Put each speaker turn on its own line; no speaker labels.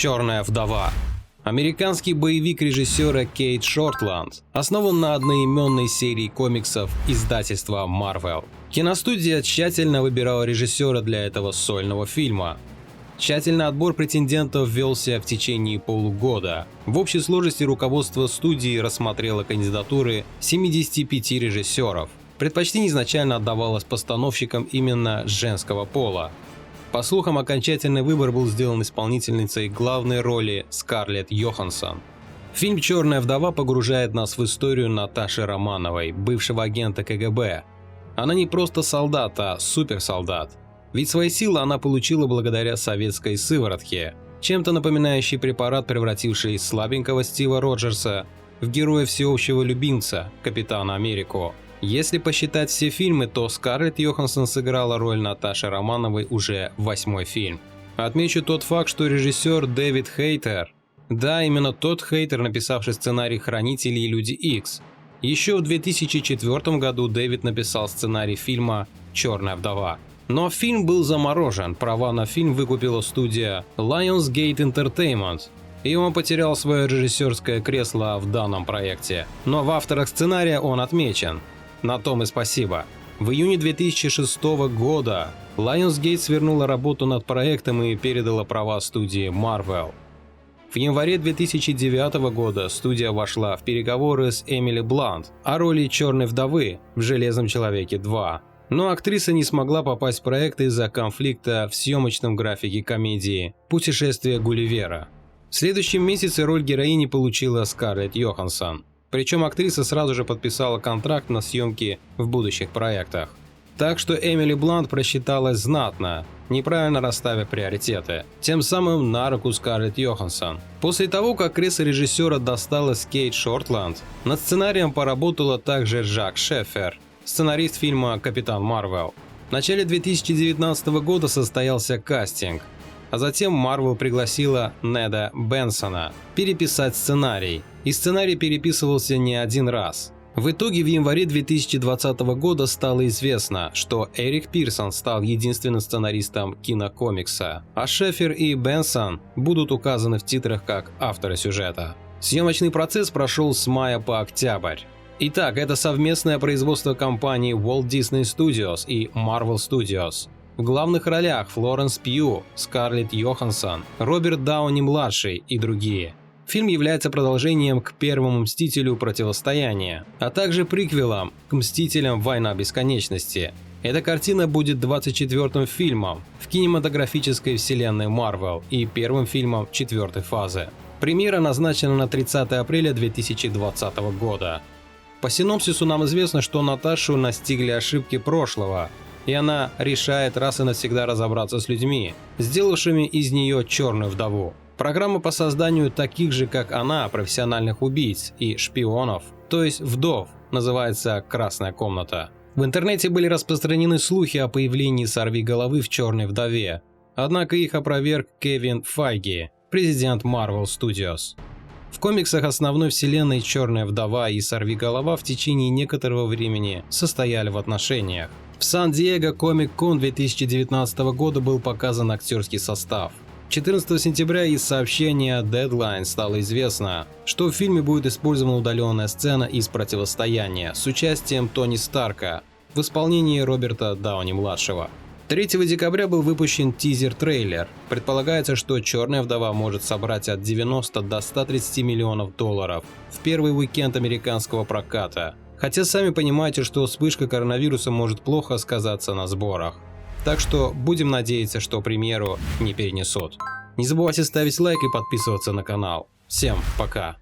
«Черная вдова». Американский боевик режиссера Кейт Шортланд основан на одноименной серии комиксов издательства Marvel. Киностудия тщательно выбирала режиссера для этого сольного фильма. Тщательный отбор претендентов велся в течение полугода. В общей сложности руководство студии рассмотрело кандидатуры 75 режиссеров. Предпочтение изначально отдавалось постановщикам именно женского пола. По слухам, окончательный выбор был сделан исполнительницей главной роли Скарлетт Йоханссон. Фильм «Черная вдова» погружает нас в историю Наташи Романовой, бывшего агента КГБ. Она не просто солдат, а суперсолдат. Ведь свои силы она получила благодаря советской сыворотке, чем-то напоминающий препарат, превративший слабенького Стива Роджерса в героя всеобщего любимца, Капитана Америку. Если посчитать все фильмы, то Скарлетт Йоханссон сыграла роль Наташи Романовой уже в 8-й фильм. Отмечу тот факт, что режиссер Дэвид Хейтер, да, именно тот Хейтер, написавший сценарий «Хранителей» и «Люди Икс». Еще в 2004 году Дэвид написал сценарий фильма «Черная вдова». Но фильм был заморожен, права на фильм выкупила студия Lionsgate Entertainment, и он потерял свое режиссерское кресло в данном проекте. Но в авторах сценария он отмечен. На том и спасибо. В июне 2006 года Lionsgate свернула работу над проектом и передала права студии Marvel. В январе 2009 года студия вошла в переговоры с Эмили Блант о роли Черной вдовы в «Железном человеке 2». Но актриса не смогла попасть в проект из-за конфликта в съемочном графике комедии «Путешествие Гулливера». В следующем месяце роль героини получила Скарлетт Йоханссон. Причем актриса сразу же подписала контракт на съемки в будущих проектах. Так что Эмили Блант просчиталась знатно, неправильно расставив приоритеты, тем самым на руку Скарлетт Йоханссон. После того, как кресло режиссера досталось Кейт Шортланд, над сценарием поработала также Жак Шеффер, сценарист фильма «Капитан Марвел». В начале 2019 года состоялся кастинг, а затем Marvel пригласила Неда Бенсона переписать сценарий, и сценарий переписывался не один раз. В итоге в январе 2020 года стало известно, что Эрик Пирсон стал единственным сценаристом кинокомикса, а Шеффер и Бенсон будут указаны в титрах как авторы сюжета. Съемочный процесс прошел с мая по октябрь. Итак, это совместное производство компаний Walt Disney Studios и Marvel Studios. В главных ролях Флоренс Пью, Скарлетт Йоханссон, Роберт Дауни-младший и другие. Фильм является продолжением к первому «Мстителю. Противостояние», а также приквелом к «Мстителям. Война бесконечности». Эта картина будет 24-м фильмом в кинематографической вселенной Marvel и первым фильмом 4-й фазы. Премьера назначена на 30 апреля 2020 года. По синопсису нам известно, что Наташу настигли ошибки прошлого, и она решает раз и навсегда разобраться с людьми, сделавшими из нее черную вдову. Программа по созданию таких же, как она, профессиональных убийц и шпионов, то есть вдов, называется «Красная комната». В интернете были распространены слухи о появлении сорвиголовы в «Черной вдове», однако их опроверг Кевин Файги, президент Marvel Studios. В комиксах основной вселенной «Черная вдова» и сорвиголова в течение некоторого времени состояли в отношениях. В Сан-Диего Комик-Кон 2019 года был показан актерский состав. 14 сентября из сообщения Deadline стало известно, что в фильме будет использована удаленная сцена из «Противостояния» с участием Тони Старка в исполнении Роберта Дауни-младшего. 3 декабря был выпущен тизер-трейлер. Предполагается, что «Черная вдова» может собрать от 90 до 130 миллионов долларов в первый уикенд американского проката. Хотя сами понимаете, что вспышка коронавируса может плохо сказаться на сборах. Так что будем надеяться, что премьеру не перенесут. Не забывайте ставить лайк и подписываться на канал. Всем пока!